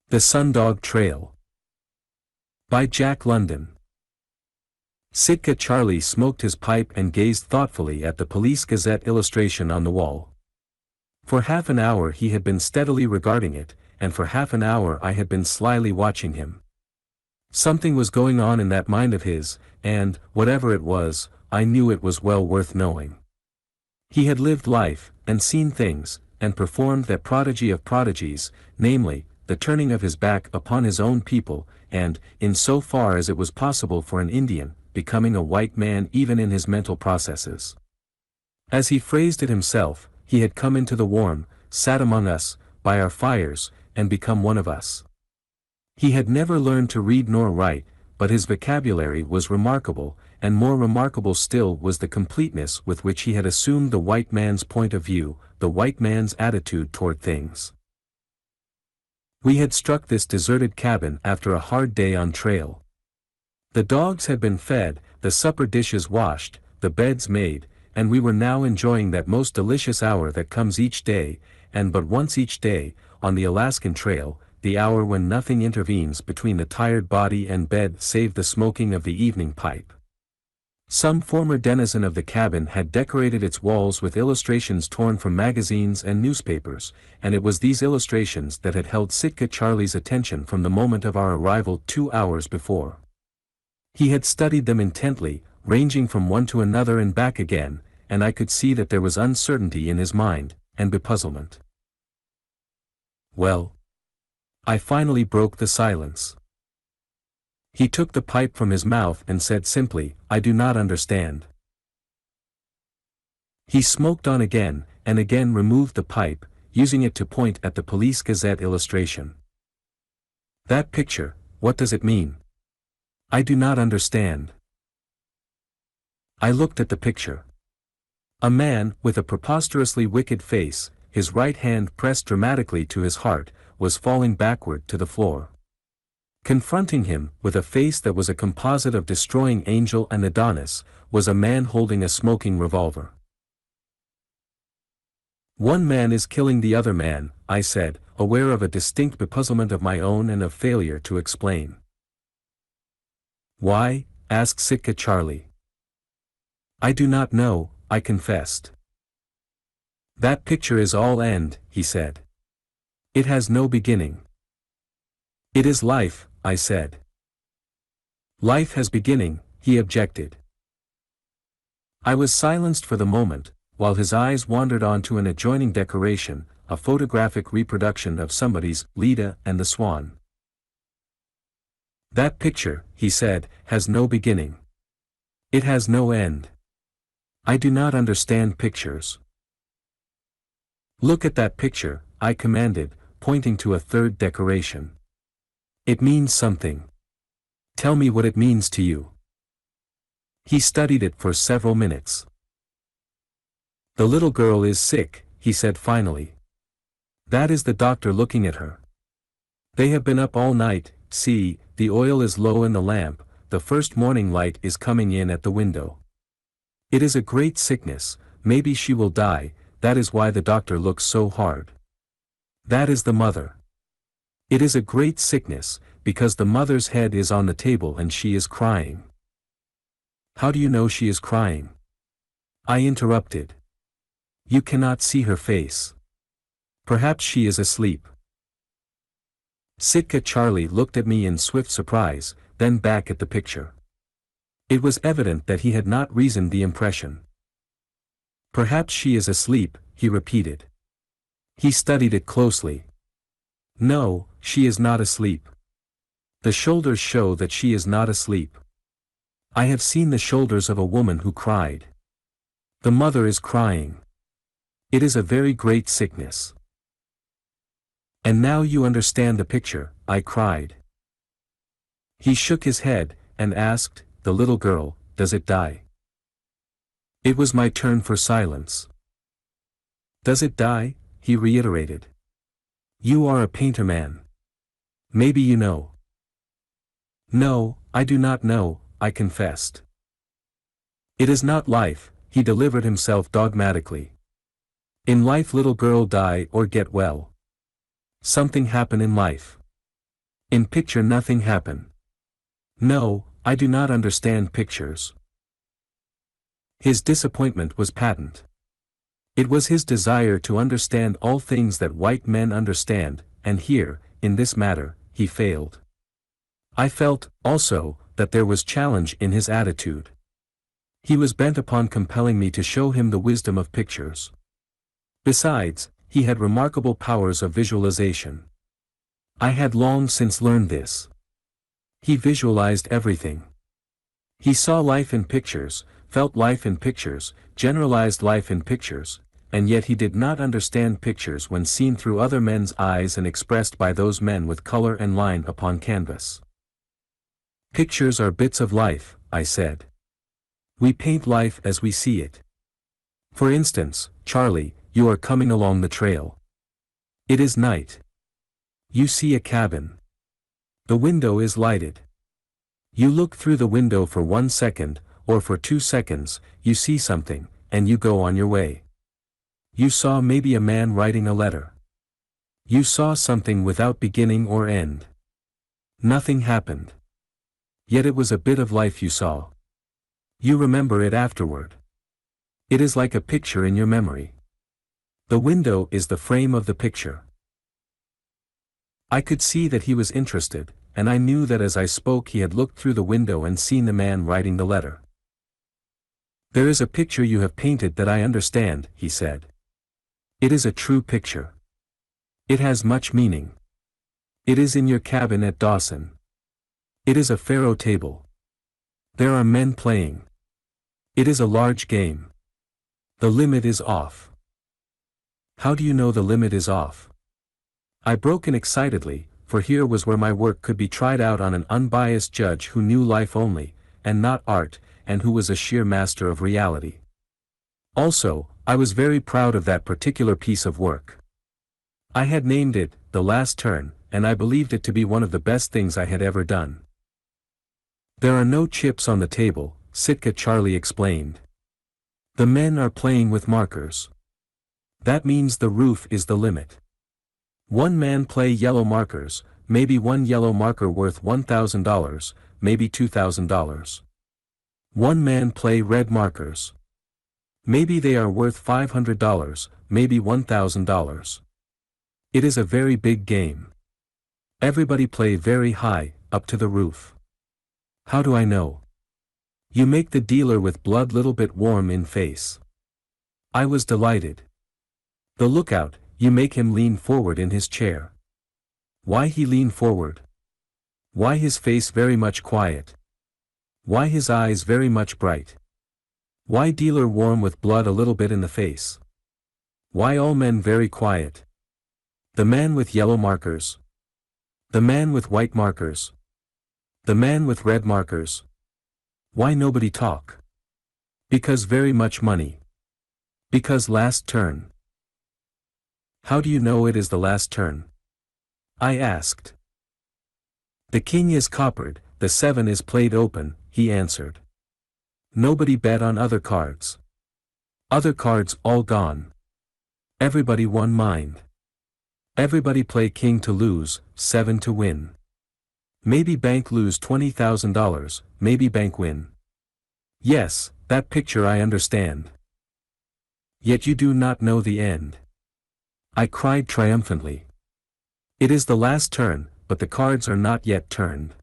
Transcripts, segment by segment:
The Sundog Trail by Jack London. Sitka Charley smoked his pipe and gazed thoughtfully at the Police Gazette illustration on the wall. For half an hour he had been steadily regarding it, and for half an hour I had been slyly watching him. Something was going on in that mind of his, and, whatever it was, I knew it was well worth knowing. He had lived life, and seen things, and performed that prodigy of prodigies, namely, the turning of his back upon his own people, and, in so far as it was possible for an Indian, becoming a white man even in his mental processes. As he phrased it himself, he had come into the warm, sat among us, by our fires, and become one of us. He had never learned to read nor write, but his vocabulary was remarkable, and more remarkable still was the completeness with which he had assumed the white man's point of view, the white man's attitude toward things. We had struck this deserted cabin after a hard day on trail. The dogs had been fed, the supper dishes washed, the beds made, and we were now enjoying that most delicious hour that comes each day, and but once each day, on the Alaskan trail, the hour when nothing intervenes between the tired body and bed save the smoking of the evening pipe. Some former denizen of the cabin had decorated its walls with illustrations torn from magazines and newspapers, and it was these illustrations that had held Sitka Charley's attention from the moment of our arrival 2 hours before. He had studied them intently, ranging from one to another and back again, and I could see that there was uncertainty in his mind, and bepuzzlement. Well? I finally broke the silence. He took the pipe from his mouth and said simply, "I do not understand." He smoked on again, and again removed the pipe, using it to point at the Police Gazette illustration. "That picture, what does it mean? I do not understand." I looked at the picture. A man, with a preposterously wicked face, his right hand pressed dramatically to his heart, was falling backward to the floor. Confronting him, with a face that was a composite of destroying angel and Adonis, was a man holding a smoking revolver. "One man is killing the other man," I said, aware of a distinct bepuzzlement of my own and of failure to explain. "Why?" asked Sitka Charley. "I do not know," I confessed. "That picture is all end," he said. "It has no beginning." "It is life," I said. "Life has beginning," he objected. I was silenced for the moment, while his eyes wandered on to an adjoining decoration, a photographic reproduction of somebody's Leda and the Swan. "That picture," he said, "has no beginning. It has no end. I do not understand pictures." "Look at that picture," I commanded, pointing to a third decoration. "It means something. Tell me what it means to you." He studied it for several minutes. "The little girl is sick," he said finally. "That is the doctor looking at her. They have been up all night. See, the oil is low in the lamp, the first morning light is coming in at the window. It is a great sickness, maybe she will die, that is why the doctor looks so hard. That is the mother. It is a great sickness, because the mother's head is on the table and she is crying." "How do you know she is crying?" I interrupted. "You cannot see her face. Perhaps she is asleep." Sitka Charley looked at me in swift surprise, then back at the picture. It was evident that he had not reasoned the impression. "Perhaps she is asleep," he repeated. He studied it closely. "No, she is not asleep. The shoulders show that she is not asleep. I have seen the shoulders of a woman who cried. The mother is crying. It is a very great sickness." "And now you understand the picture," I cried. He shook his head, and asked, "The little girl, does it die?" It was my turn for silence. "Does it die?" he reiterated. "You are a painter man. Maybe you know." "No, I do not know," I confessed. "It is not life," he delivered himself dogmatically. "In life little girl die or get well. Something happen in life. In picture nothing happen. No, I do not understand pictures. His disappointment was patent. It was his desire to understand all things that white men understand, and here, in this matter, he failed. I felt, also, that there was challenge in his attitude. He was bent upon compelling me to show him the wisdom of pictures. Besides, he had remarkable powers of visualization. I had long since learned this. He visualized everything. He saw life in pictures, felt life in pictures, generalized life in pictures, and yet he did not understand pictures when seen through other men's eyes and expressed by those men with color and line upon canvas. Pictures are bits of life, I said. We paint life as we see it. For instance, Charlie, you are coming along the trail. It is night. You see a cabin. The window is lighted. You look through the window for 1 second, or for 2 seconds, you see something, and you go on your way. You saw maybe a man writing a letter. You saw something without beginning or end. Nothing happened. Yet it was a bit of life you saw. You remember it afterward. It is like a picture in your memory. The window is the frame of the picture. I could see that he was interested, and I knew that as I spoke he had looked through the window and seen the man writing the letter. There is a picture you have painted that I understand, he said. It is a true picture. It has much meaning. It is in your cabin at Dawson. It is a faro table. There are men playing. It is a large game. The limit is off. How do you know the limit is off? I broke in excitedly, for here was where my work could be tried out on an unbiased judge who knew life only, and not art, and who was a sheer master of reality. Also, I was very proud of that particular piece of work. I had named it, The Last Turn, and I believed it to be one of the best things I had ever done. There are no chips on the table, Sitka Charley explained. The men are playing with markers. That means the roof is the limit. One man play yellow markers, maybe one yellow marker worth $1,000, maybe $2,000. One man play red markers. Maybe they are worth $500, maybe $1,000. It is a very big game. Everybody play very high, up to the roof. How do I know? You make the dealer with blood little bit warm in face. I was delighted. The lookout, you make him lean forward in his chair. Why he lean forward? Why his face very much quiet? Why his eyes very much bright? Why dealer warm with blood a little bit in the face? Why all men very quiet? The man with yellow markers. The man with white markers. The man with red markers. Why nobody talk? Because very much money. Because last turn. How do you know it is the last turn? I asked. The king is coppered, the 7 is played open, he answered. Nobody bet on other cards. Other cards all gone. Everybody one mind. Everybody play king to lose, 7 to win. Maybe bank lose $20,000, maybe bank win. Yes, that picture I understand. Yet you do not know the end. I cried triumphantly. It is the last turn, but the cards are not yet turned.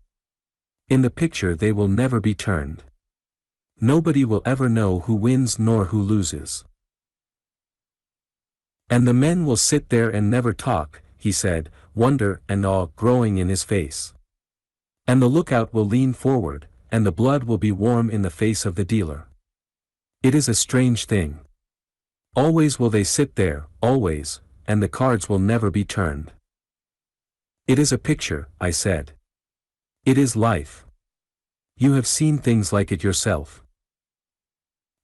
In the picture they will never be turned. Nobody will ever know who wins nor who loses. And the men will sit there and never talk, he said, wonder and awe growing in his face. And the lookout will lean forward, and the blood will be warm in the face of the dealer. It is a strange thing. Always will they sit there, always, and the cards will never be turned. It is a picture, I said. It is life. You have seen things like it yourself.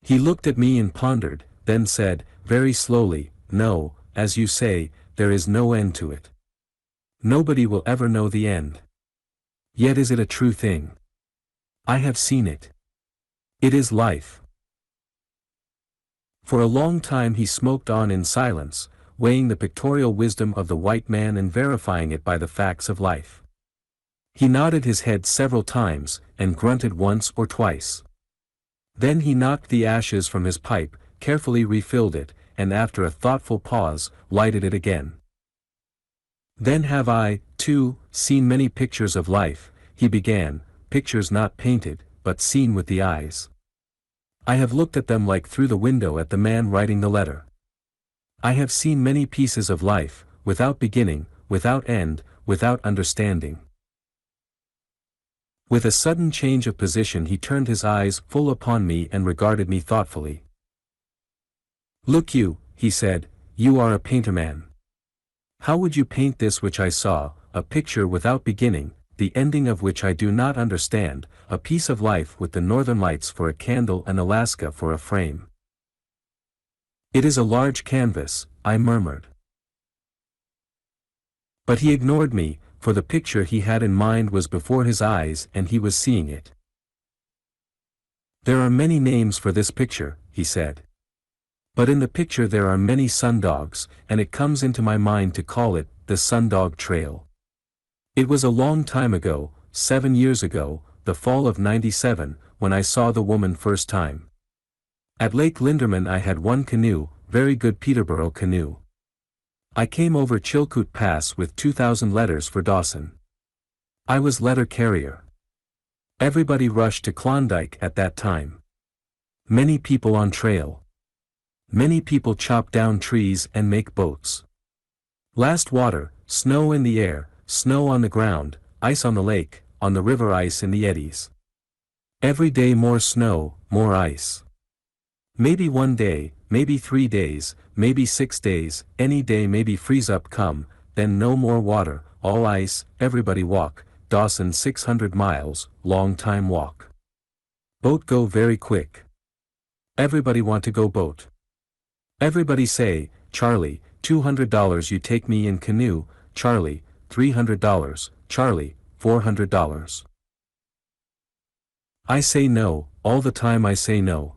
He looked at me and pondered, then said, very slowly, no, as you say, there is no end to it. Nobody will ever know the end. Yet is it a true thing? I have seen it. It is life. For a long time he smoked on in silence, weighing the pictorial wisdom of the white man and verifying it by the facts of life. He nodded his head several times, and grunted once or twice. Then he knocked the ashes from his pipe, carefully refilled it, and after a thoughtful pause, lighted it again. Then have I, too, seen many pictures of life, he began, pictures not painted, but seen with the eyes. I have looked at them like through the window at the man writing the letter. I have seen many pieces of life, without beginning, without end, without understanding. With a sudden change of position he turned his eyes full upon me and regarded me thoughtfully. Look you, he said, you are a painter man. How would you paint this which I saw, a picture without beginning, the ending of which I do not understand, a piece of life with the northern lights for a candle and Alaska for a frame? It is a large canvas, I murmured. But he ignored me, for the picture he had in mind was before his eyes and he was seeing it. There are many names for this picture, he said. But in the picture there are many sundogs, and it comes into my mind to call it, the Sundog Trail. It was a long time ago, 7 years ago, the fall of '97, when I saw the woman first time. At Lake Linderman I had one canoe, very good Peterborough canoe. I came over Chilkoot Pass with 2,000 letters for Dawson. I was letter carrier. Everybody rushed to Klondike at that time. Many people on trail. Many people chop down trees and make boats. Last water, snow in the air, snow on the ground, ice on the lake, on the river ice in the eddies. Every day more snow, more ice. Maybe 1 day, maybe 3 days, maybe 6 days, any day maybe freeze up come, then no more water, all ice, everybody walk, Dawson 600 miles, long time walk. Boat go very quick. Everybody want to go boat. Everybody say, Charlie, $200 you take me in canoe, Charlie, $300, Charlie, $400. I say no, all the time I say no.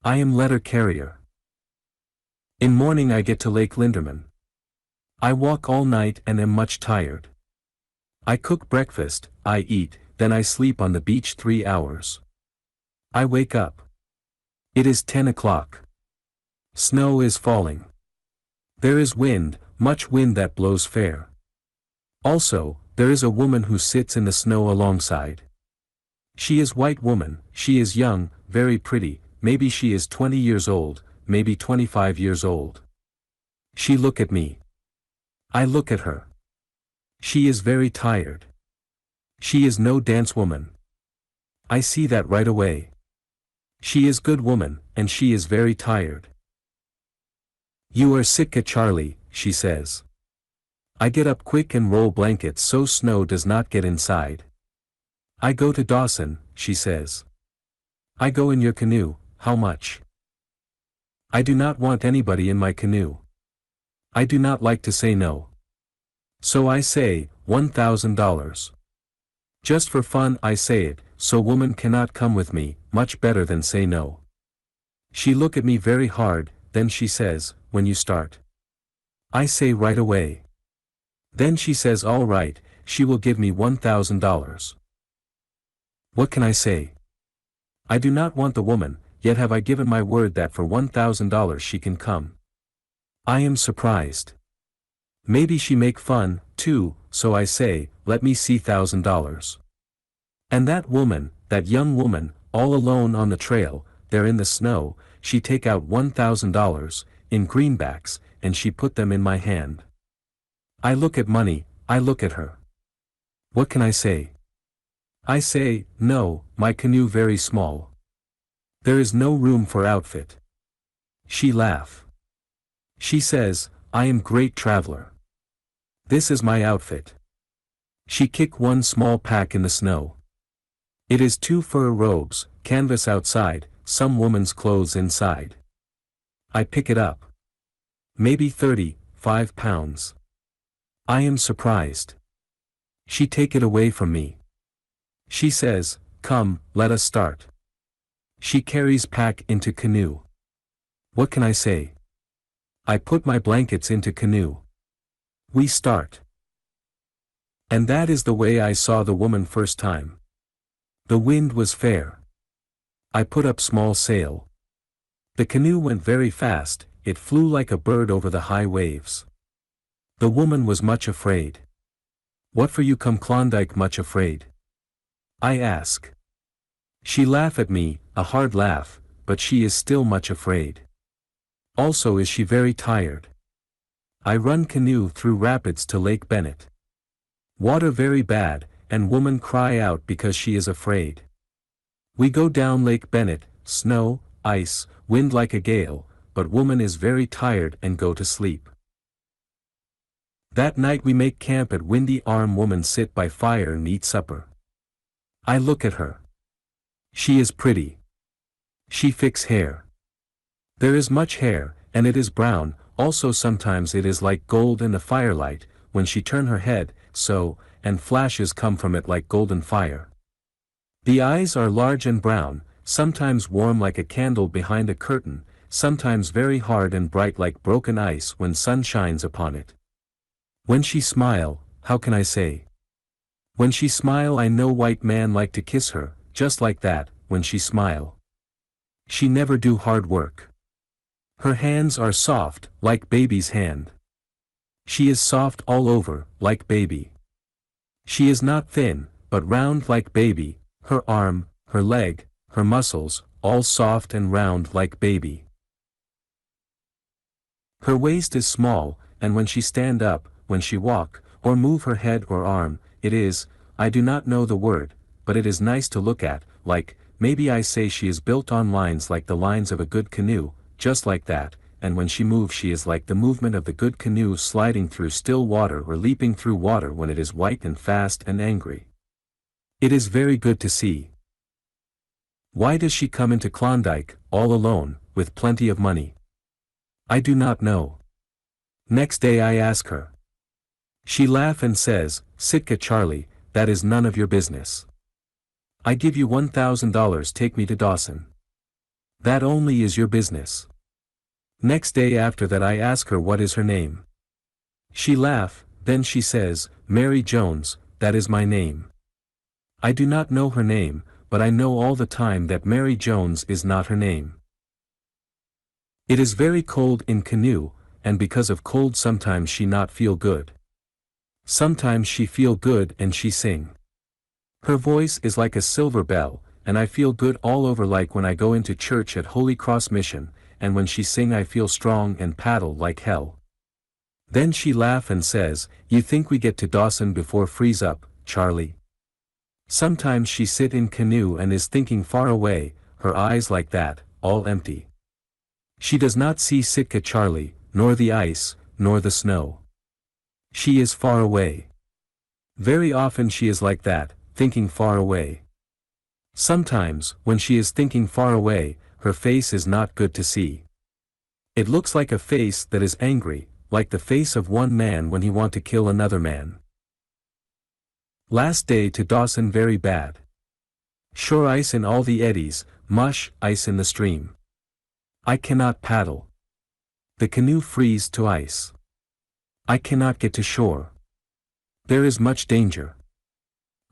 I am letter carrier. In morning I get to Lake Linderman. I walk all night and am much tired. I cook breakfast, I eat, then I sleep on the beach 3 hours. I wake up. It is 10 o'clock. Snow is falling. There is wind, much wind that blows fair. Also, there is a woman who sits in the snow alongside. She is white woman, she is young, very pretty, maybe she is 20 years old, maybe 25 years old. She look at me. I look at her. She is very tired. She is no dance woman. I see that right away. She is good woman, and she is very tired. You are Sitka Charley, she says. I get up quick and roll blankets so snow does not get inside. I go to Dawson, she says. I go in your canoe, how much? I do not want anybody in my canoe. I do not like to say no. So I say, $1,000. Just for fun I say it, so woman cannot come with me, much better than say no. She look at me very hard, then she says, when you start? I say right away. Then she says all right, she will give me $1,000. What can I say? I do not want the woman, yet have I given my word that for $1,000 she can come. I am surprised. Maybe she make fun, too, so I say, let me see $1,000. And that woman, that young woman, all alone on the trail, there in the snow, she take out $1,000, in greenbacks, and she put them in my hand. I look at money, I look at her. What can I say? I say, no, my canoe very small. There is no room for outfit. She laugh. She says, I am great traveler. This is my outfit. She kick one small pack in the snow. It is 2 fur robes, canvas outside, some woman's clothes inside. I pick it up. Maybe 35 pounds. I am surprised. She take it away from me. She says, come, let us start. She carries pack into canoe. What can I say? I put my blankets into canoe. We start. And that is the way I saw the woman first time. The wind was fair. I put up small sail. The canoe went very fast, it flew like a bird over the high waves. The woman was much afraid. What for you come Klondike much afraid? I ask. She laugh at me, a hard laugh, but she is still much afraid. Also is she very tired. I run canoe through rapids to Lake Bennett. Water very bad, and woman cry out because she is afraid. We go down Lake Bennett, snow, ice, wind like a gale, but woman is very tired and go to sleep. That night we make camp at Windy Arm. Woman sit by fire and eat supper. I look at her. She is pretty. She fix hair. There is much hair, and it is brown, also sometimes it is like gold in the firelight, when she turn her head, so, and flashes come from it like golden fire. The eyes are large and brown, sometimes warm like a candle behind a curtain, sometimes very hard and bright like broken ice when sun shines upon it. When she smile, how can I say? When she smile I know white man like to kiss her, just like that, when she smile. She never do hard work. Her hands are soft, like baby's hand. She is soft all over, like baby. She is not thin, but round like baby, her arm, her leg, her muscles, all soft and round like baby. Her waist is small, and when she stand up, when she walk, or move her head or arm, it is, I do not know the word, but it is nice to look at, like, maybe I say she is built on lines like the lines of a good canoe, just like that, and when she moves she is like the movement of the good canoe sliding through still water or leaping through water when it is white and fast and angry. It is very good to see. Why does she come into Klondike, all alone, with plenty of money? I do not know. Next day I ask her. She laugh and says, Sitka Charley, that is none of your business. I give you $1,000 take me to Dawson. That only is your business. Next day after that I ask her what is her name. She laugh, then she says, Mary Jones, that is my name. I do not know her name, but I know all the time that Mary Jones is not her name. It is very cold in canoe, and because of cold sometimes she not feel good. Sometimes she feel good and she sing. Her voice is like a silver bell, and I feel good all over like when I go into church at Holy Cross Mission, and when she sing I feel strong and paddle like hell. Then she laugh and says, you think we get to Dawson before freeze up, Charlie? Sometimes she sit in canoe and is thinking far away, her eyes like that, all empty. She does not see Sitka Charley, nor the ice, nor the snow. She is far away. Very often she is like that, thinking far away. Sometimes, when she is thinking far away, her face is not good to see. It looks like a face that is angry, like the face of one man when he want to kill another man. Last day to Dawson very bad. Shore ice in all the eddies, mush, ice in the stream. I cannot paddle. The canoe freeze to ice. I cannot get to shore. There is much danger.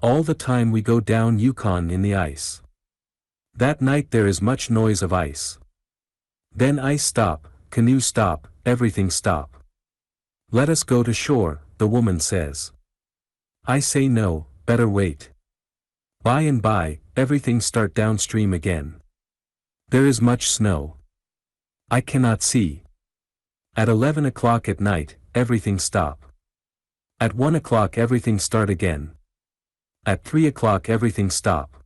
All the time we go down Yukon in the ice. That night there is much noise of ice. Then ice stop, canoe stop, everything stop. Let us go to shore, the woman says. I say no, better wait. By and by, everything start downstream again. There is much snow. I cannot see. At 11 o'clock at night, everything stop. At 1 o'clock everything start again. At 3 o'clock everything stop.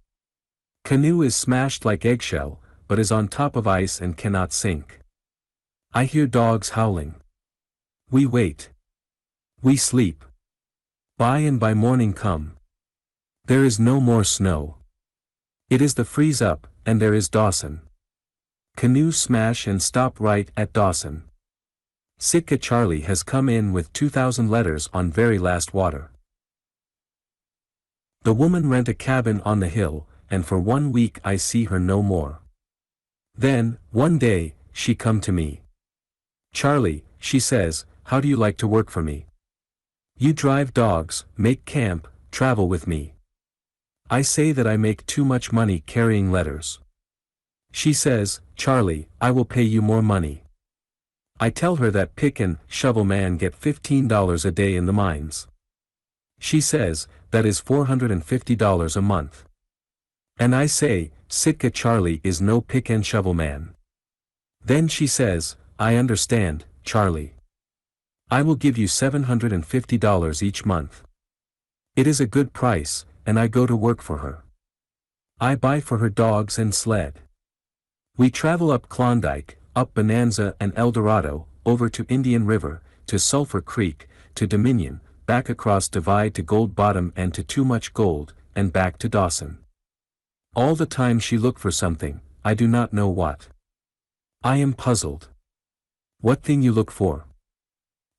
Canoe is smashed like eggshell, but is on top of ice and cannot sink. I hear dogs howling. We wait. We sleep. By and by morning come. There is no more snow. It is the freeze up, and there is Dawson. Canoe smash and stop right at Dawson. Sitka Charley has come in with 2,000 letters on very last water. The woman rent a cabin on the hill, and for 1 week I see her no more. Then, one day, she come to me. Charlie, she says, how do you like to work for me? You drive dogs, make camp, travel with me. I say that I make too much money carrying letters. She says, Charlie, I will pay you more money. I tell her that pick and shovel man get $15 a day in the mines. She says, that is $450 a month. And I say, Sitka Charley is no pick and shovel man. Then she says, I understand, Charlie. I will give you $750 each month. It is a good price, and I go to work for her. I buy for her dogs and sled. We travel up Klondike, up Bonanza and El Dorado, over to Indian River, to Sulphur Creek, to Dominion, back across Divide to Gold Bottom and to Too Much Gold, and back to Dawson. All the time she look for something, I do not know what. I am puzzled. What thing you look for?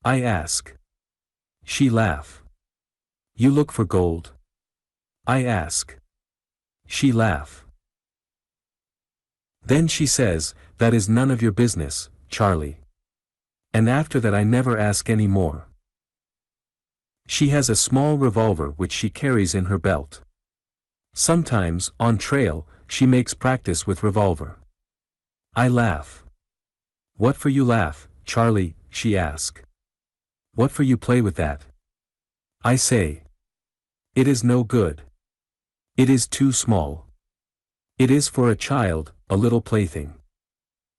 I ask. She laugh. You look for gold? I ask. She laugh. Then she says, that is none of your business, Charlie. And after that I never ask any more. She has a small revolver which she carries in her belt. Sometimes, on trail, she makes practice with revolver. I laugh. What for you laugh, Charlie, she ask. What for you play with that? I say. It is no good. It is too small. It is for a child, a little plaything.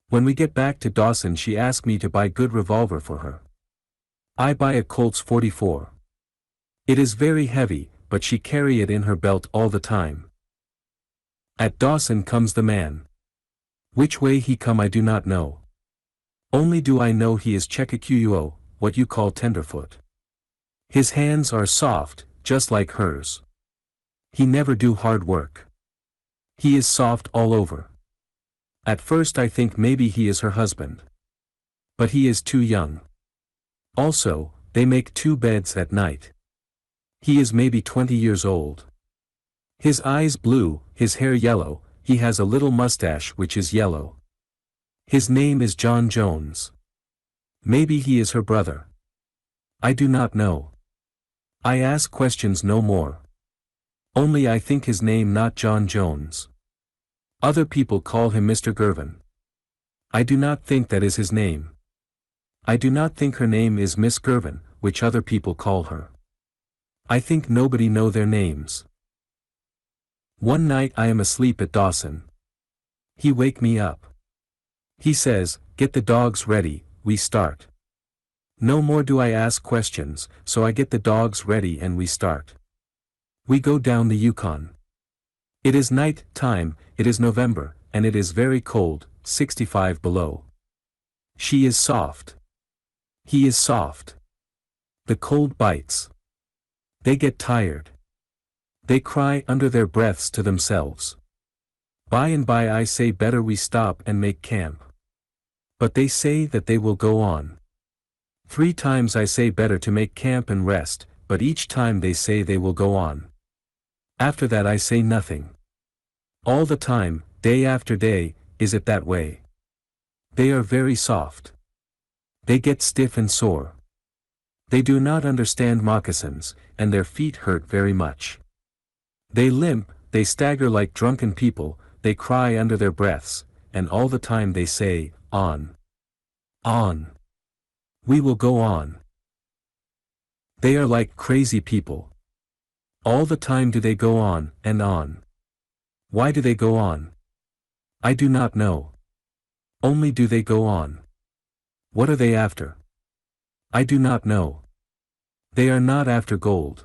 When we get back to Dawson she asked me to buy good revolver for her. I buy a Colt's 44. It is very heavy, but she carry it in her belt all the time. At Dawson comes the man. Which way he come I do not know. Only do I know he is Chekakuo, what you call tenderfoot. His hands are soft, just like hers. He never do hard work. He is soft all over. At first I think maybe he is her husband. But he is too young. Also, they make 2 beds at night. He is maybe 20 years old. His eyes blue, his hair yellow, he has a little mustache which is yellow. His name is John Jones. Maybe he is her brother. I do not know. I ask questions no more. Only I think his name not John Jones. Other people call him Mr. Gervin. I do not think that is his name. I do not think her name is Miss Gervin, which other people call her. I think nobody know their names. One night I am asleep at Dawson. He wake me up. He says, get the dogs ready, we start. No more do I ask questions, so I get the dogs ready and we start. We go down the Yukon. It is night time, it is November, and it is very cold, 65 below. She is soft. He is soft. The cold bites. They get tired. They cry under their breaths to themselves. By and by I say better we stop and make camp. But they say that they will go on. 3 times I say better to make camp and rest, but each time they say they will go on. After that I say nothing. All the time, day after day, is it that way. They are very soft. They get stiff and sore. They do not understand moccasins, and their feet hurt very much. They limp, they stagger like drunken people, they cry under their breaths, and all the time they say, on. On. We will go on. They are like crazy people. All the time do they go on, and on. Why do they go on? I do not know. Only do they go on. What are they after? I do not know. They are not after gold.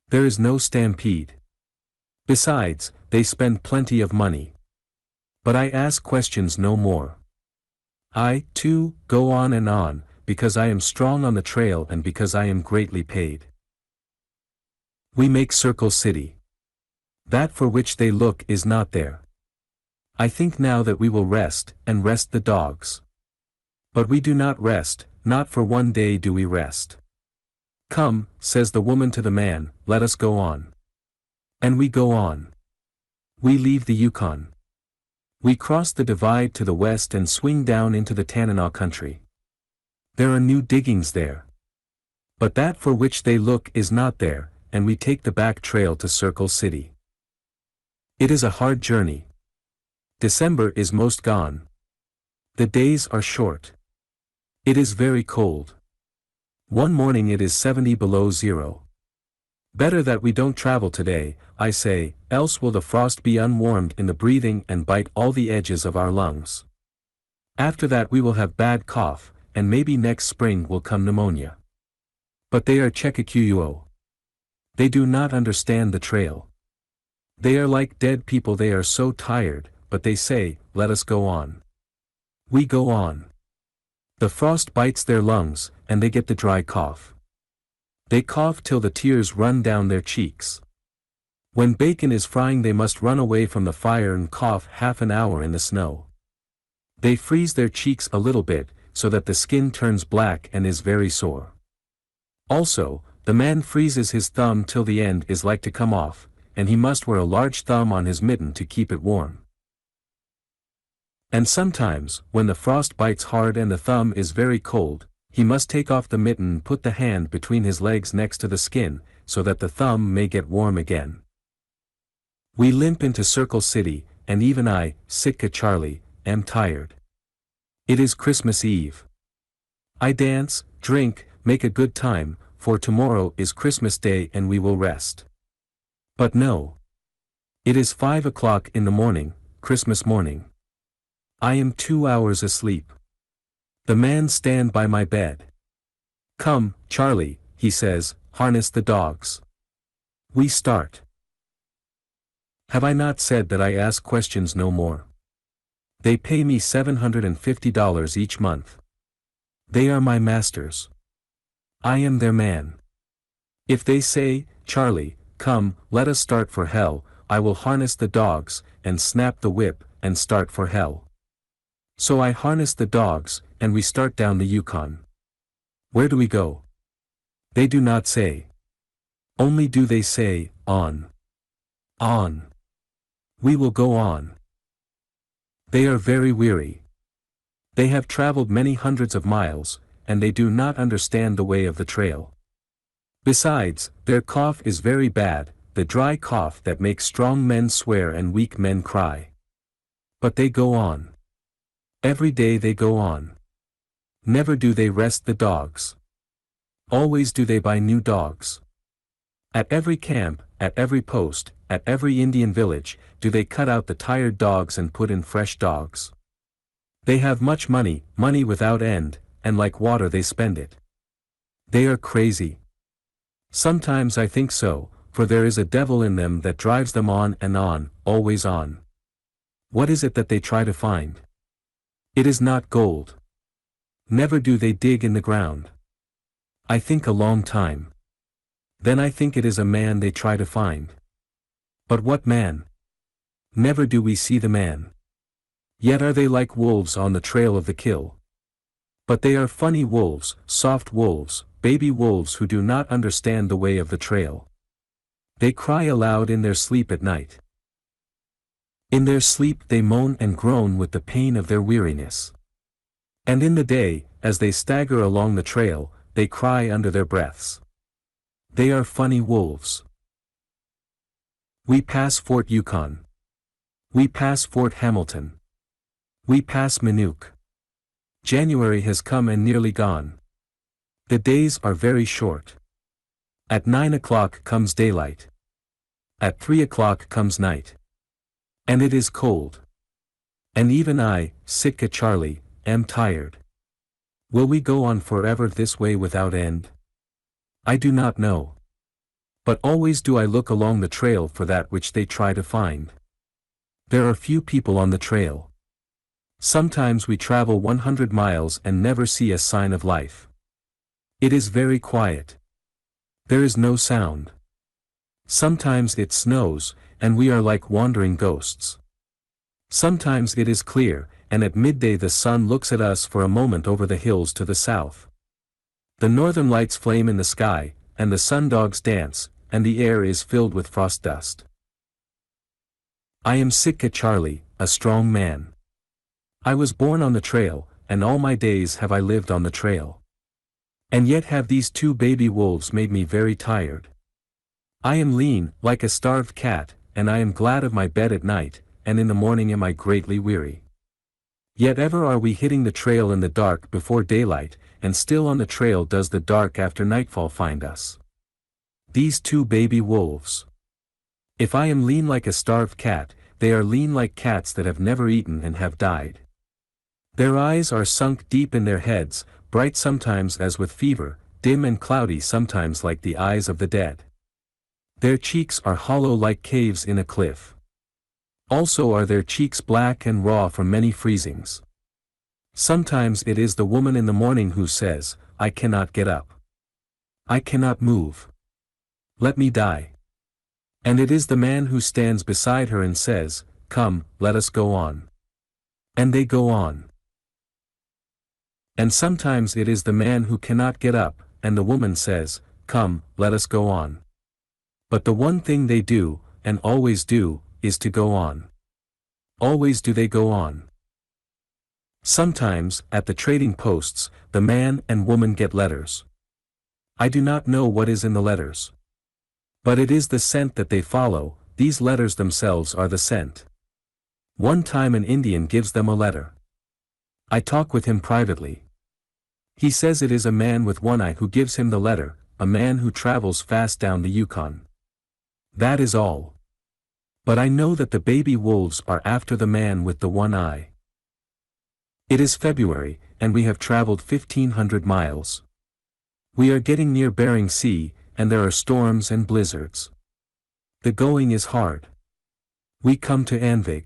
There is no stampede. Besides, they spend plenty of money. But I ask questions no more. I, too, go on, because I am strong on the trail and because I am greatly paid. We make Circle City. That for which they look is not there. I think now that we will rest, and rest the dogs. But we do not rest, not for one day do we rest. Come, says the woman to the man, let us go on. And we go on. We leave the Yukon. We cross the divide to the west and swing down into the Tanana country. There are new diggings there. But that for which they look is not there, and we take the back trail to Circle City. It is a hard journey. December is most gone. The days are short. It is very cold. One morning it is 70 below zero. Better that we don't travel today, I say, else will the frost be unwarmed in the breathing and bite all the edges of our lungs. After that we will have bad cough, and maybe next spring will come pneumonia. But they are Chekakuo. They do not understand the trail. They are like dead people, they are so tired, but they say, let us go on. We go on. The frost bites their lungs, and they get the dry cough. They cough till the tears run down their cheeks. When bacon is frying they must run away from the fire and cough half an hour in the snow. They freeze their cheeks a little bit, so that the skin turns black and is very sore. Also, the man freezes his thumb till the end is like to come off, and he must wear a large thumb on his mitten to keep it warm. And sometimes, when the frost bites hard and the thumb is very cold, he must take off the mitten and put the hand between his legs next to the skin, so that the thumb may get warm again. We limp into Circle City, and even I, Sitka Charley, am tired. It is Christmas Eve. I dance, drink, make a good time, for tomorrow is Christmas Day and we will rest. But no. It is 5 o'clock in the morning, Christmas morning. I am 2 hours asleep. The man stand by my bed. Come, Charlie, he says, harness the dogs. We start. Have I not said that I ask questions no more? They pay me $750 each month. They are my masters. I am their man. If they say, Charlie, come, let us start for hell, I will harness the dogs, and snap the whip, and start for hell. So I harness the dogs, and we start down the Yukon. Where do we go? They do not say. Only do they say, on. On. We will go on. They are very weary. They have traveled many hundreds of miles, and they do not understand the way of the trail. Besides, their cough is very bad, the dry cough that makes strong men swear and weak men cry. But they go on. Every day they go on. Never do they rest the dogs. Always do they buy new dogs. At every camp, at every post, at every Indian village, do they cut out the tired dogs and put in fresh dogs. They have much money, money without end, and like water they spend it. They are crazy. Sometimes I think so, for there is a devil in them that drives them on and on, always on. What is it that they try to find? It is not gold. Never do they dig in the ground. I think a long time. Then I think it is a man they try to find. But what man? Never do we see the man. Yet are they like wolves on the trail of the kill. But they are funny wolves, soft wolves, baby wolves who do not understand the way of the trail. They cry aloud in their sleep at night. In their sleep they moan and groan with the pain of their weariness. And in the day, as they stagger along the trail, they cry under their breaths. They are funny wolves. We pass Fort Yukon. We pass Fort Hamilton. We pass Minuk. January has come and nearly gone. The days are very short. At 9 o'clock comes daylight. At 3 o'clock comes night. And it is cold. And even I, Sitka Charley, am tired. Will we go on forever this way without end? I do not know. But always do I look along the trail for that which they try to find. There are few people on the trail. Sometimes we travel 100 miles and never see a sign of life. It is very quiet. There is no sound. Sometimes it snows, and we are like wandering ghosts. Sometimes it is clear, and at midday the sun looks at us for a moment over the hills to the south. The northern lights flame in the sky, and the sundogs dance, and the air is filled with frost dust. I am Sitka Charley, a strong man. I was born on the trail, and all my days have I lived on the trail. And yet have these two baby wolves made me very tired. I am lean, like a starved cat, and I am glad of my bed at night, and in the morning am I greatly weary. Yet ever are we hitting the trail in the dark before daylight, and still on the trail does the dark after nightfall find us. These two baby wolves. If I am lean like a starved cat, they are lean like cats that have never eaten and have died. Their eyes are sunk deep in their heads, bright sometimes as with fever, dim and cloudy sometimes like the eyes of the dead. Their cheeks are hollow like caves in a cliff. Also are their cheeks black and raw from many freezings. Sometimes it is the woman in the morning who says, I cannot get up. I cannot move. Let me die. And it is the man who stands beside her and says, Come, let us go on. And they go on. And sometimes it is the man who cannot get up, and the woman says, Come, let us go on. But the one thing they do, and always do, is to go on. Always do they go on. Sometimes, at the trading posts, the man and woman get letters. I do not know what is in the letters. But it is the scent that they follow, these letters themselves are the scent. One time an Indian gives them a letter. I talk with him privately. He says it is a man with one eye who gives him the letter, a man who travels fast down the Yukon. That is all. But I know that the baby wolves are after the man with the one eye. It is February, and we have traveled 1,500 miles. We are getting near Bering Sea, and there are storms and blizzards. The going is hard. We come to Anvig.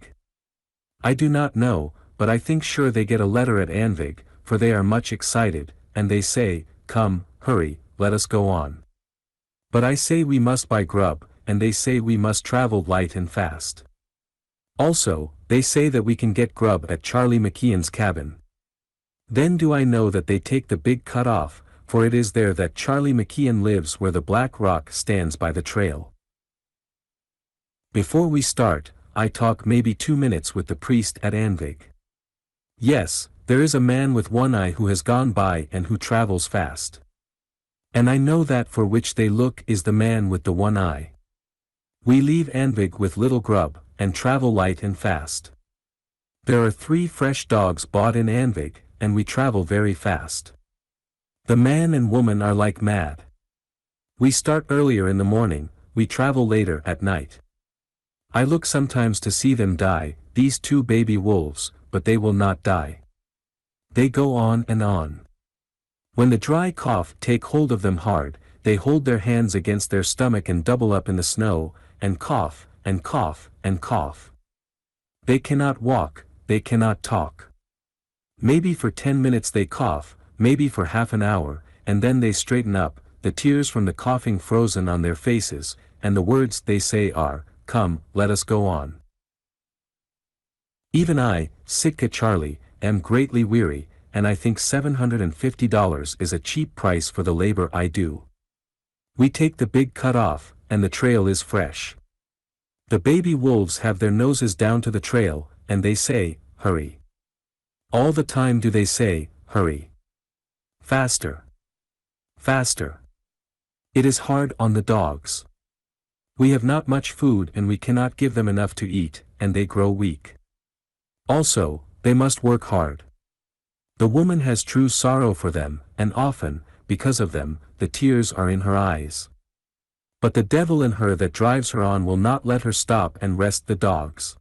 I do not know, but I think sure they get a letter at Anvig, for they are much excited, and they say, Come, hurry, let us go on. But I say we must buy grub, and they say we must travel light and fast. Also, they say that we can get grub at Charlie McKeon's cabin. Then do I know that they take the big cut off, for it is there that Charlie McKeon lives where the black rock stands by the trail. Before we start, I talk maybe 2 minutes with the priest at Anvig. Yes, there is a man with one eye who has gone by and who travels fast. And I know that for which they look is the man with the one eye. We leave Anvig with little grub, and travel light and fast. There are 3 fresh dogs bought in Anvig, and we travel very fast. The man and woman are like mad. We start earlier in the morning, we travel later at night. I look sometimes to see them die, these 2 baby wolves, but they will not die. They go on and on. When the dry cough take hold of them hard, they hold their hands against their stomach and double up in the snow, and cough, and cough, and cough. They cannot walk, they cannot talk. Maybe for 10 minutes they cough, maybe for half an hour, and then they straighten up, the tears from the coughing frozen on their faces, and the words they say are, Come, let us go on. Even I, Sitka Charley, am greatly weary, and I think $750 is a cheap price for the labor I do. We take the big cut off, and the trail is fresh. The baby wolves have their noses down to the trail, and they say, Hurry. All the time do they say, Hurry. Faster. Faster. It is hard on the dogs. We have not much food and we cannot give them enough to eat, and they grow weak. Also, they must work hard. The woman has true sorrow for them, and often, because of them, the tears are in her eyes. But the devil in her that drives her on will not let her stop and rest the dogs.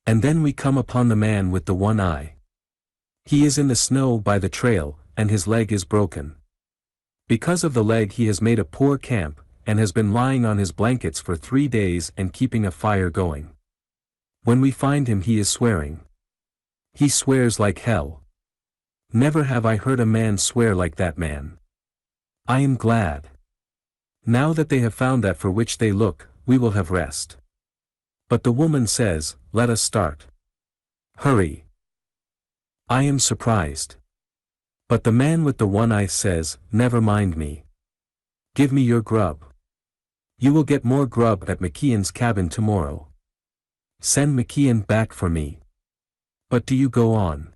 And then we come upon the man with the one eye. He is in the snow by the trail, and his leg is broken. Because of the leg he has made a poor camp, and has been lying on his blankets for 3 days and keeping a fire going. When we find him he is swearing. He swears like hell. Never have I heard a man swear like that man. I am glad. Now that they have found that for which they look, we will have rest. But the woman says, Let us start. Hurry. I am surprised. But the man with the one eye says, Never mind me. Give me your grub. You will get more grub at McKeon's cabin tomorrow. Send McKeon back for me. But do you go on?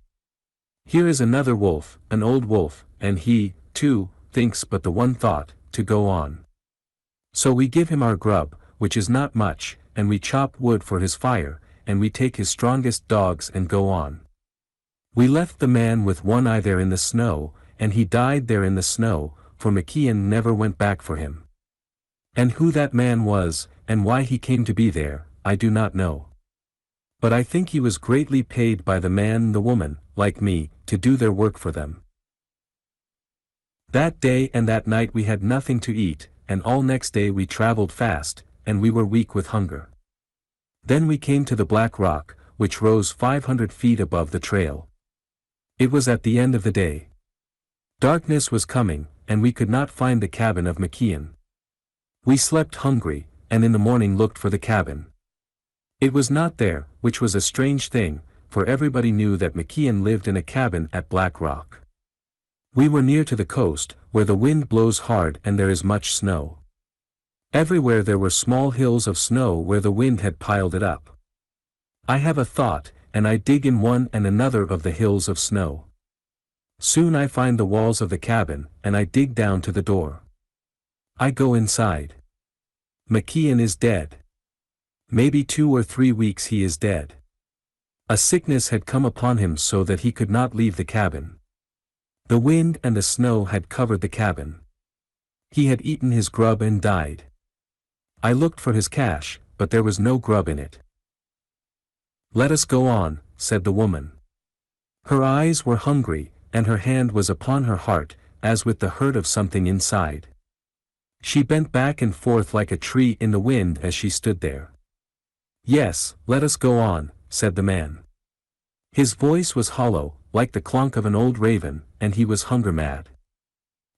Here is another wolf, an old wolf, and he, too, thinks but the one thought, to go on. So we give him our grub, which is not much, and we chop wood for his fire, and we take his strongest dogs and go on. We left the man with one eye there in the snow, and he died there in the snow, for MacIan never went back for him. And who that man was, and why he came to be there, I do not know. But I think he was greatly paid by the man and the woman, like me, to do their work for them. That day and that night we had nothing to eat, and all next day we traveled fast, and we were weak with hunger. Then we came to the Black Rock, which rose 500 feet above the trail. It was at the end of the day. Darkness was coming, and we could not find the cabin of MacIan. We slept hungry, and in the morning looked for the cabin. It was not there, which was a strange thing, for everybody knew that MacIan lived in a cabin at Black Rock. We were near to the coast, where the wind blows hard and there is much snow. Everywhere there were small hills of snow where the wind had piled it up. I have a thought, and I dig in one and another of the hills of snow. Soon I find the walls of the cabin, and I dig down to the door. I go inside. MacIan is dead. Maybe 2 or 3 weeks he is dead. A sickness had come upon him so that he could not leave the cabin. The wind and the snow had covered the cabin. He had eaten his grub and died. I looked for his cache, but there was no grub in it. "Let us go on," said the woman. Her eyes were hungry, and her hand was upon her heart, as with the hurt of something inside. She bent back and forth like a tree in the wind as she stood there. "Yes, let us go on," said the man. His voice was hollow, like the clonk of an old raven, and he was hunger-mad.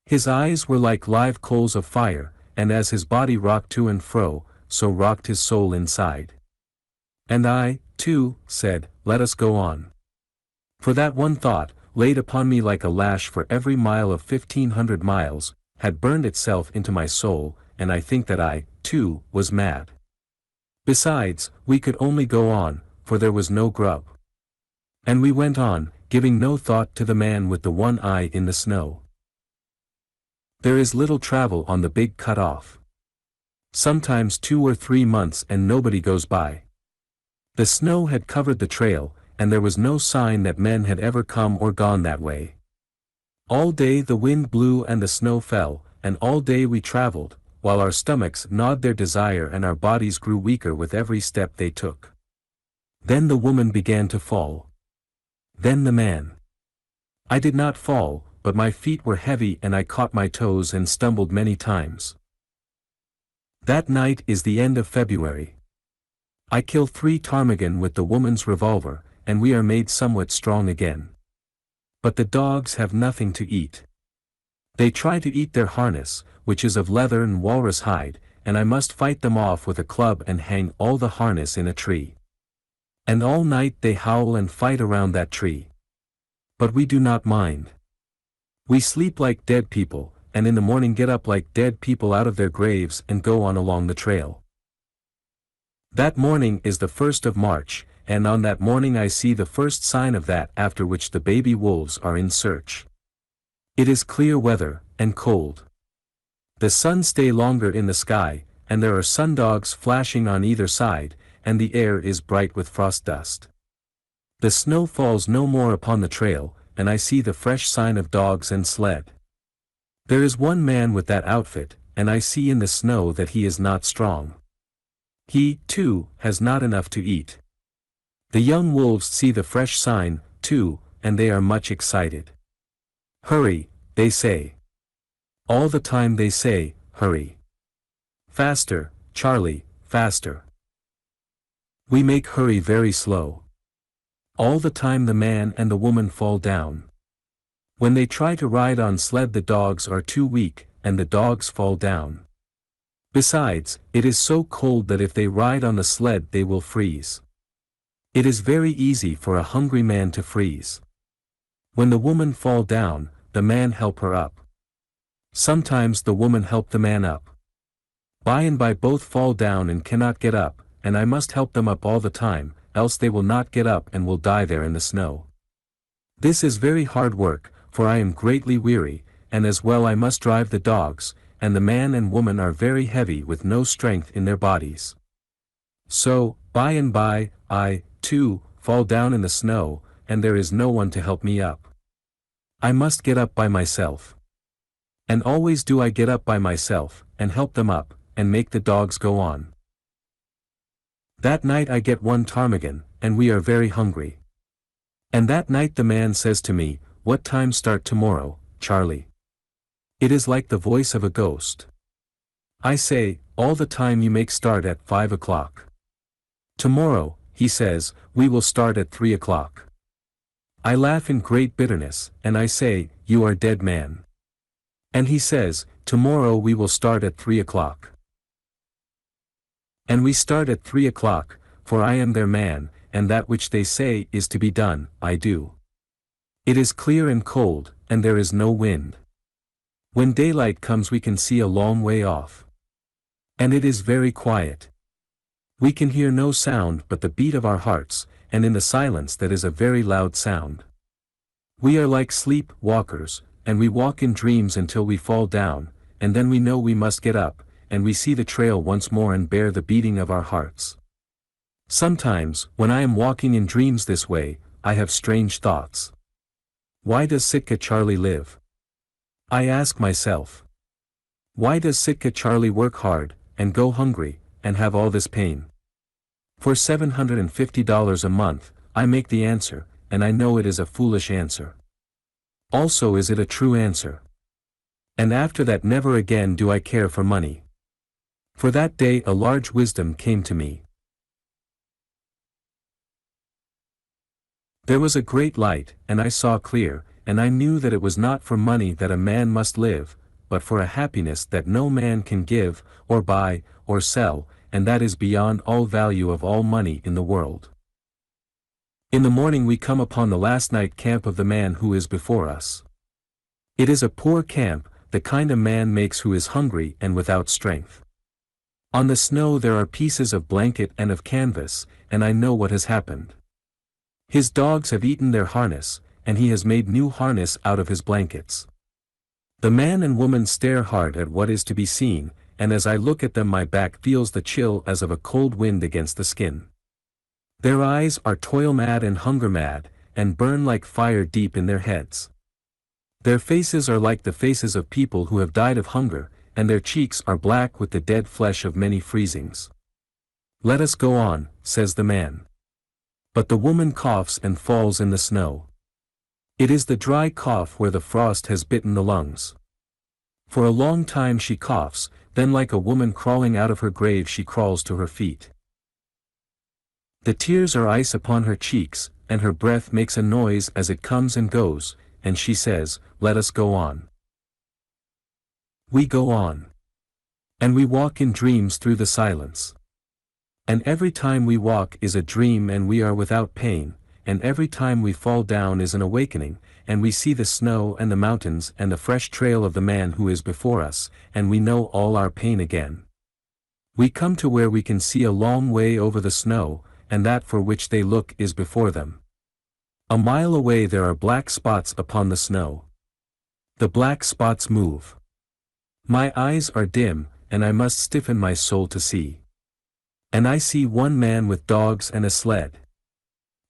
His eyes were like live coals of fire, and as his body rocked to and fro, so rocked his soul inside. And I, too, said, "Let us go on." For that one thought, laid upon me like a lash for every mile of 1,500 miles, had burned itself into my soul, and I think that I, too, was mad. Besides, we could only go on, for there was no grub. And we went on, giving no thought to the man with the one eye in the snow. There is little travel on the big cut-off. Sometimes 2 or 3 months and nobody goes by. The snow had covered the trail, and there was no sign that men had ever come or gone that way. All day the wind blew and the snow fell, and all day we traveled, while our stomachs gnawed their desire and our bodies grew weaker with every step they took. Then the woman began to fall. Then the man. I did not fall, but my feet were heavy and I caught my toes and stumbled many times. That night is the end of February. I kill 3 ptarmigan with the woman's revolver, and we are made somewhat strong again. But the dogs have nothing to eat. They try to eat their harness, which is of leather and walrus hide, and I must fight them off with a club and hang all the harness in a tree. And all night they howl and fight around that tree. But we do not mind. We sleep like dead people, and in the morning get up like dead people out of their graves and go on along the trail. That morning is the 1st of March, and on that morning I see the first sign of that after which the baby wolves are in search. It is clear weather, and cold. The sun stay longer in the sky, and there are sundogs flashing on either side, and the air is bright with frost dust. The snow falls no more upon the trail, and I see the fresh sign of dogs and sled. There is one man with that outfit, and I see in the snow that he is not strong. He, too, has not enough to eat. The young wolves see the fresh sign, too, and they are much excited. "Hurry," they say. All the time they say, "Hurry. Faster, Charlie, faster." We make hurry very slow. All the time the man and the woman fall down. When they try to ride on sled the dogs are too weak, and the dogs fall down. Besides, it is so cold that if they ride on the sled they will freeze. It is very easy for a hungry man to freeze. When the woman fall down, the man help her up. Sometimes the woman help the man up. By and by both fall down and cannot get up, and I must help them up all the time, else they will not get up and will die there in the snow. This is very hard work, for I am greatly weary, and as well I must drive the dogs, and the man and woman are very heavy with no strength in their bodies. So, by and by, I, too, fall down in the snow, and there is no one to help me up. I must get up by myself. And always do I get up by myself, and help them up, and make the dogs go on. That night I get one ptarmigan, and we are very hungry. And that night the man says to me, "What time start tomorrow, Charlie?" It is like the voice of a ghost. I say, "All the time you make start at 5 o'clock. Tomorrow," he says, "we will start at 3 o'clock. I laugh in great bitterness, and I say, "You are dead man." And he says, "Tomorrow we will start at 3 o'clock. And we start at 3 o'clock, for I am their man, and that which they say is to be done, I do. It is clear and cold, and there is no wind. When daylight comes we can see a long way off. And it is very quiet. We can hear no sound but the beat of our hearts, and in the silence that is a very loud sound. We are like sleep walkers, and we walk in dreams until we fall down, and then we know we must get up, and we see the trail once more and bear the beating of our hearts. Sometimes, when I am walking in dreams this way, I have strange thoughts. Why does Sitka Charley live? I ask myself. Why does Sitka Charley work hard, and go hungry, and have all this pain? For $750 a month, I make the answer, and I know it is a foolish answer. Also, is it a true answer? And after that never again do I care for money. For that day a large wisdom came to me. There was a great light, and I saw clear, and I knew that it was not for money that a man must live, but for a happiness that no man can give, or buy, or sell, and that is beyond all value of all money in the world. In the morning we come upon the last night camp of the man who is before us. It is a poor camp, the kind a man makes who is hungry and without strength. On the snow there are pieces of blanket and of canvas, and I know what has happened. His dogs have eaten their harness, and he has made new harness out of his blankets. The man and woman stare hard at what is to be seen, and as I look at them my back feels the chill as of a cold wind against the skin. Their eyes are toil-mad and hunger-mad, and burn like fire deep in their heads. Their faces are like the faces of people who have died of hunger, and their cheeks are black with the dead flesh of many freezings. "Let us go on," says the man. But the woman coughs and falls in the snow. It is the dry cough where the frost has bitten the lungs. For a long time she coughs, then like a woman crawling out of her grave she crawls to her feet. The tears are ice upon her cheeks, and her breath makes a noise as it comes and goes, and she says, "Let us go on." We go on. And we walk in dreams through the silence. And every time we walk is a dream and we are without pain, and every time we fall down is an awakening, and we see the snow and the mountains and the fresh trail of the man who is before us, and we know all our pain again. We come to where we can see a long way over the snow, and that for which they look is before them. A mile away there are black spots upon the snow. The black spots move. My eyes are dim, and I must stiffen my soul to see. And I see one man with dogs and a sled.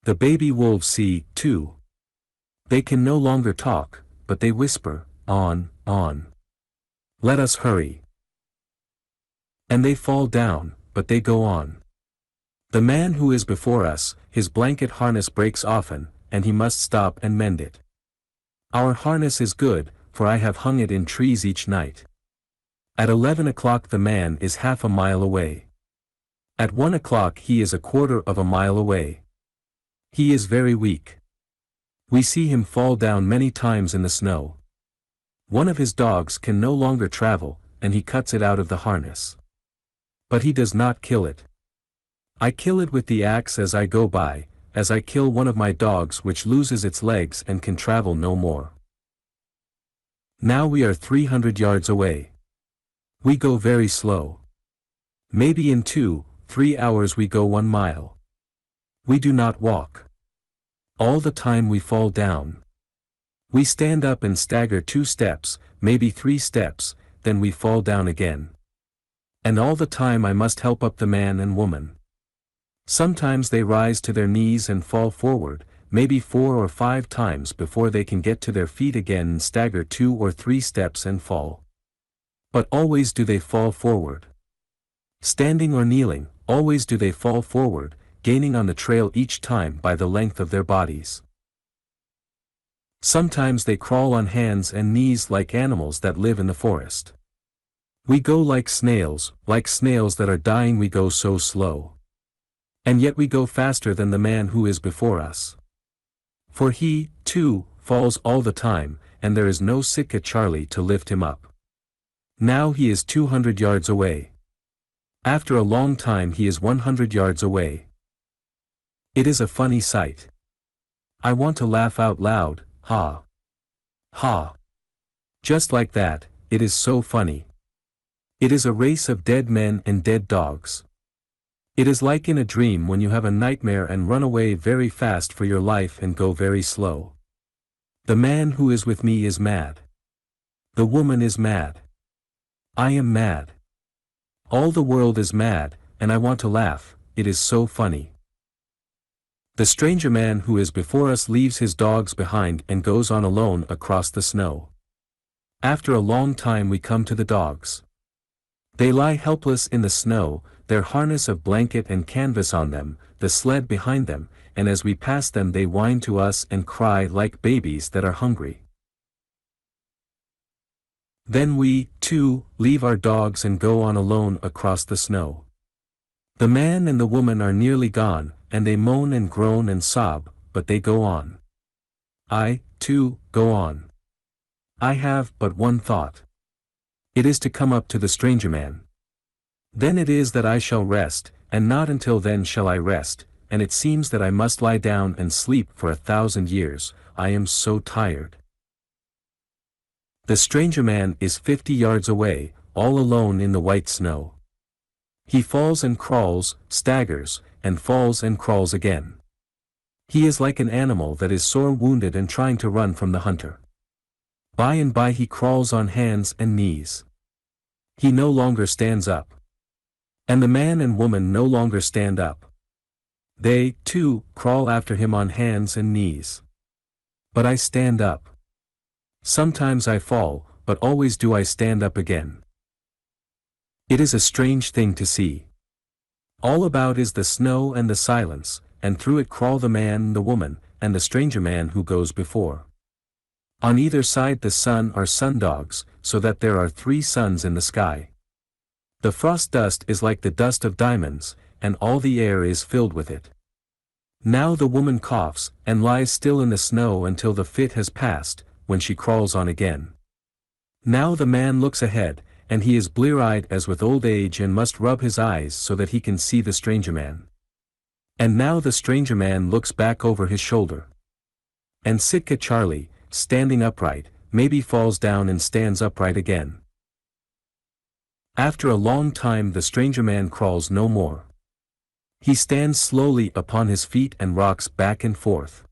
The baby wolves see, too. They can no longer talk, but they whisper, "On, on. Let us hurry." And they fall down, but they go on. The man who is before us, his blanket harness breaks often, and he must stop and mend it. Our harness is good, for I have hung it in trees each night. At 11 o'clock the man is half a mile away. At 1 o'clock he is a quarter of a mile away. He is very weak. We see him fall down many times in the snow. One of his dogs can no longer travel, and he cuts it out of the harness. But he does not kill it. I kill it with the axe as I go by, as I kill one of my dogs which loses its legs and can travel no more. Now we are 300 yards away. We go very slow. Maybe in 2-3 hours we go 1 mile. We do not walk. All the time we fall down. We stand up and stagger 2 steps, maybe 3 steps, then we fall down again. And all the time I must help up the man and woman. Sometimes they rise to their knees and fall forward, maybe 4 or 5 times before they can get to their feet again and stagger 2 or 3 steps and fall. But always do they fall forward. Standing or kneeling, always do they fall forward, gaining on the trail each time by the length of their bodies. Sometimes they crawl on hands and knees like animals that live in the forest. We go like snails that are dying, we go so slow. And yet we go faster than the man who is before us. For he, too, falls all the time, and there is no Sitka Charley to lift him up. Now he is 200 yards away. After a long time he is 100 yards away. It is a funny sight. I want to laugh out loud, ha. Ha. Just like that, it is so funny. It is a race of dead men and dead dogs. It is like in a dream when you have a nightmare and run away very fast for your life and go very slow. The man who is with me is mad. The woman is mad. I am mad. All the world is mad, and I want to laugh, it is so funny. The stranger man who is before us leaves his dogs behind and goes on alone across the snow. After a long time we come to the dogs. They lie helpless in the snow, their harness of blanket and canvas on them, the sled behind them, and as we pass them they whine to us and cry like babies that are hungry. Then we, too, leave our dogs and go on alone across the snow. The man and the woman are nearly gone, and they moan and groan and sob, but they go on. I, too, go on. I have but one thought. It is to come up to the stranger man. Then it is that I shall rest, and not until then shall I rest, and it seems that I must lie down and sleep for 1,000 years, I am so tired. The stranger man is 50 yards away, all alone in the white snow. He falls and crawls, staggers, and falls and crawls again. He is like an animal that is sore wounded and trying to run from the hunter. By and by he crawls on hands and knees. He no longer stands up. And the man and woman no longer stand up. They, too, crawl after him on hands and knees. But I stand up. Sometimes I fall, but always do I stand up again. It is a strange thing to see. All about is the snow and the silence, and through it crawl the man, the woman, and the stranger man who goes before. On either side the sun are sundogs, so that there are 3 suns in the sky. The frost dust is like the dust of diamonds, and all the air is filled with it. Now the woman coughs, and lies still in the snow until the fit has passed, when she crawls on again. Now the man looks ahead, and he is blear-eyed as with old age and must rub his eyes so that he can see the stranger man. And now the stranger man looks back over his shoulder. And Sitka Charley, standing upright, maybe falls down and stands upright again. After a long time the stranger man crawls no more. He stands slowly upon his feet and rocks back and forth.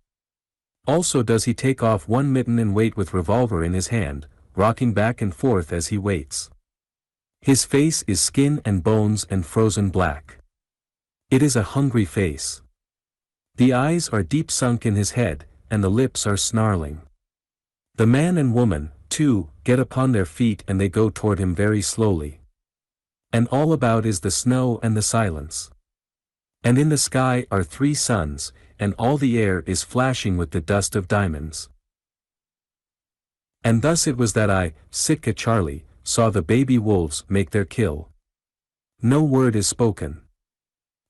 Also does he take off one mitten and wait with revolver in his hand, rocking back and forth as he waits. His face is skin and bones and frozen black. It is a hungry face. The eyes are deep sunk in his head, and the lips are snarling. The man and woman, too, get upon their feet and they go toward him very slowly. And all about is the snow and the silence. And in the sky are 3 suns, and all the air is flashing with the dust of diamonds. And thus it was that I, Sitka Charley, saw the baby wolves make their kill. No word is spoken.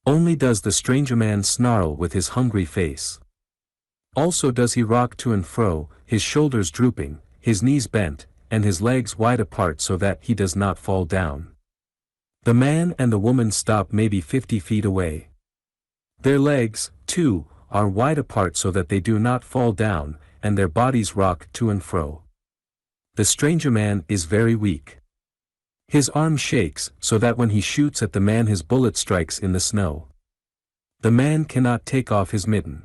Only does the stranger man snarl with his hungry face. Also does he rock to and fro, his shoulders drooping, his knees bent, and his legs wide apart so that he does not fall down. The man and the woman stop maybe 50 feet away. Their legs, too, are wide apart so that they do not fall down, and their bodies rock to and fro. The stranger man is very weak. His arm shakes so that when he shoots at the man his bullet strikes in the snow. The man cannot take off his mitten.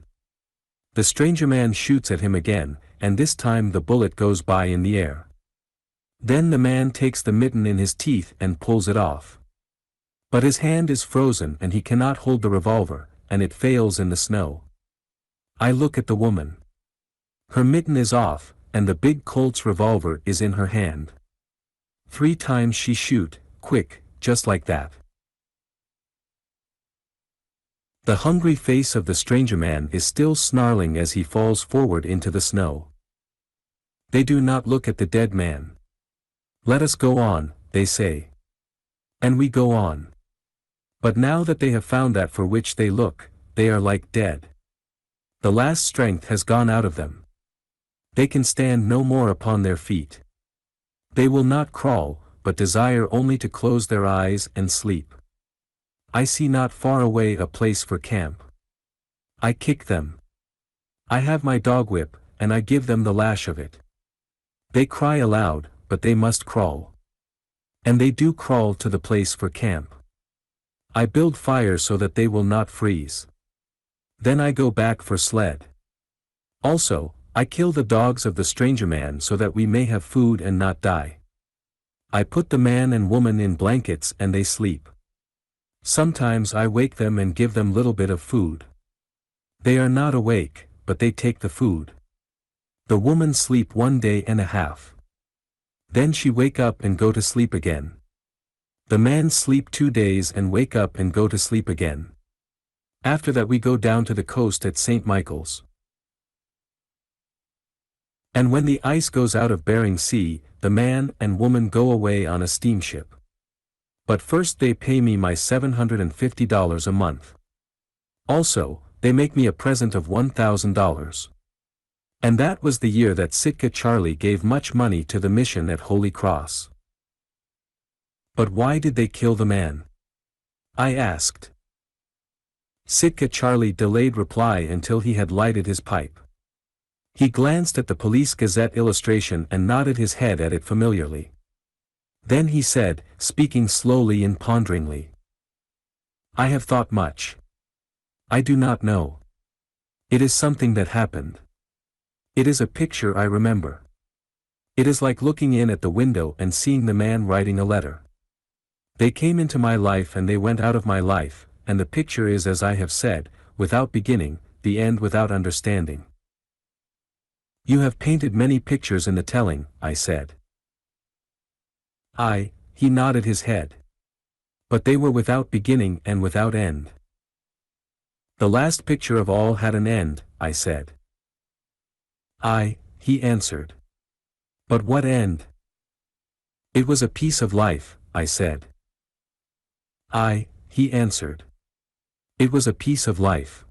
The stranger man shoots at him again, and this time the bullet goes by in the air. Then the man takes the mitten in his teeth and pulls it off. But his hand is frozen and he cannot hold the revolver, and it fails in the snow. I look at the woman. Her mitten is off, and the big Colt's revolver is in her hand. 3 times she shoot, quick, just like that. The hungry face of the stranger man is still snarling as he falls forward into the snow. They do not look at the dead man. Let us go on, they say. And we go on. But now that they have found that for which they look, they are like dead. The last strength has gone out of them. They can stand no more upon their feet. They will not crawl, but desire only to close their eyes and sleep. I see not far away a place for camp. I kick them. I have my dog whip, and I give them the lash of it. They cry aloud, but they must crawl. And they do crawl to the place for camp. I build fire so that they will not freeze. Then I go back for sled. Also, I kill the dogs of the stranger man so that we may have food and not die. I put the man and woman in blankets and they sleep. Sometimes I wake them and give them little bit of food. They are not awake, but they take the food. The woman sleep 1 day and a half. Then she wake up and go to sleep again. The man sleep 2 days and wake up and go to sleep again. After that we go down to the coast at St. Michael's. And when the ice goes out of Bering Sea, the man and woman go away on a steamship. But first they pay me my $750 a month. Also, they make me a present of $1,000. And that was the year that Sitka Charley gave much money to the mission at Holy Cross. But why did they kill the man? I asked. Sitka Charley delayed reply until he had lighted his pipe. He glanced at the Police Gazette illustration and nodded his head at it familiarly. Then he said, speaking slowly and ponderingly. I have thought much. I do not know. It is something that happened. It is a picture I remember. It is like looking in at the window and seeing the man writing a letter. They came into my life and they went out of my life, and the picture is as I have said, without beginning, the end without understanding. You have painted many pictures in the telling, I said. He nodded his head. But they were without beginning and without end. The last picture of all had an end, I said. He answered. But what end? It was a piece of life, I said. He answered. It was a piece of life.